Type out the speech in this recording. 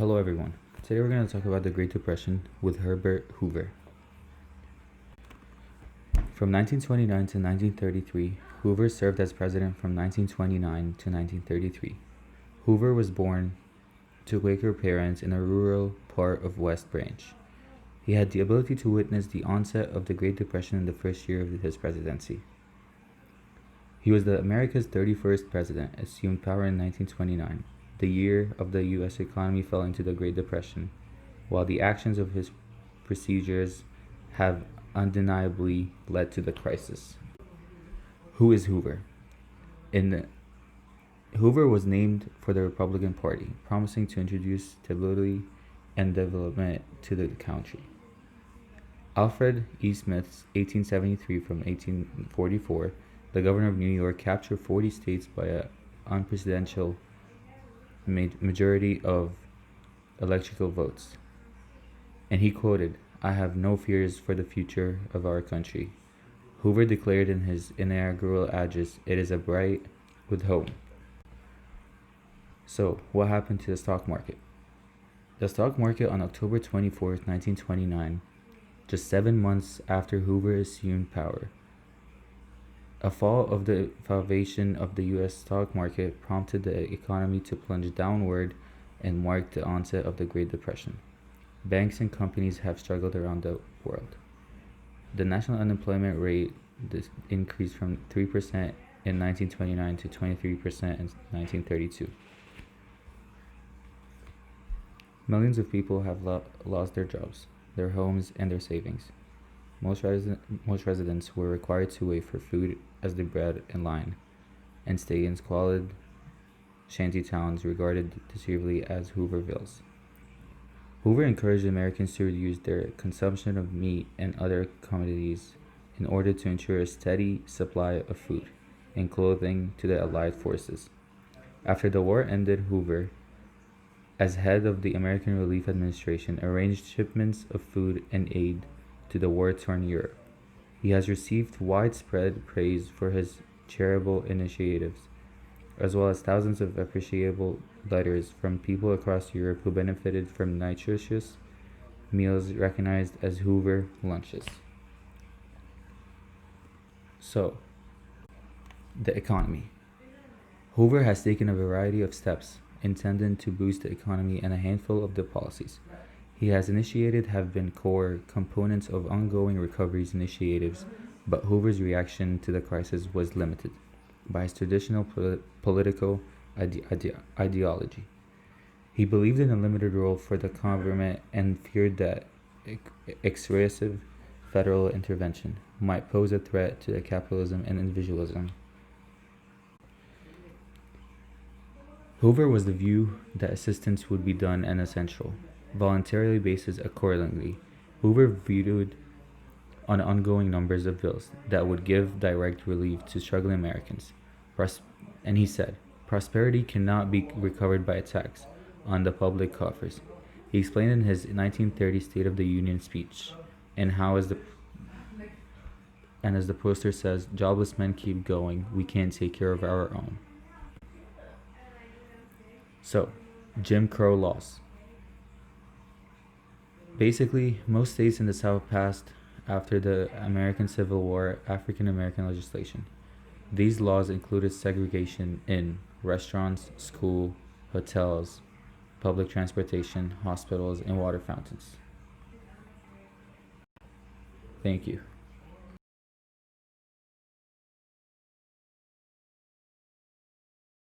Hello everyone. Today we're going to talk about the Great Depression with Herbert Hoover. From 1929 to 1933, Hoover served as president from 1929 to 1933. Hoover was born to Quaker parents in a rural part of West Branch. He had the ability to witness the onset of the Great Depression in the first year of his presidency. He was America's 31st president, assumed power in 1929. The year of the U.S. economy fell into the Great Depression, while the actions of his procedures have undeniably led to the crisis. Who is Hoover? Hoover was named for the Republican Party, promising to introduce stability and development to the country. Alfred E. Smith's 1873 from 1844, the governor of New York, captured 40 states by an unprecedented majority of electoral votes. And he quoted, "I have no fears for the future of our country." Hoover declared in his inaugural address, "It is a bright with hope." So, what happened to the stock market? The stock market on October 24th, 1929, just 7 months after Hoover assumed power, a fall of the valuation of the U.S. stock market prompted the economy to plunge downward and marked the onset of the Great Depression. Banks and companies have struggled around the world. The national unemployment rate increased from 3% in 1929 to 23% in 1932. Millions of people have lost their jobs, their homes, and their savings. Most residents were required to wait for food as they bred in line and stay in squalid shanty towns regarded decisively as Hoovervilles. Hoover encouraged Americans to reduce their consumption of meat and other commodities in order to ensure a steady supply of food and clothing to the Allied forces. After the war ended, Hoover, as head of the American Relief Administration, arranged shipments of food and aid to the war-torn Europe. He has received widespread praise for his charitable initiatives, as well as thousands of appreciable letters from people across Europe who benefited from nutritious meals recognized as Hoover lunches. So, the economy. Hoover has taken a variety of steps intended to boost the economy, and a handful of the policies he has initiated have been core components of ongoing recovery initiatives, but Hoover's reaction to the crisis was limited by his traditional political ideology. He believed in a limited role for the government and feared that excessive federal intervention might pose a threat to capitalism and individualism. Hoover was the view that assistance would be done on an essential, voluntarily basis accordingly. Hoover viewed on ongoing numbers of bills that would give direct relief to struggling Americans. And he said, prosperity cannot be recovered by a tax on the public coffers. He explained in his 1930 State of the Union speech, and how as the poster says, jobless men keep going, we can't take care of our own. So, Jim Crow laws. Basically, most states in the South passed, after the American Civil War, African American legislation. These laws included segregation in restaurants, school, hotels, public transportation, hospitals, and water fountains. Thank you.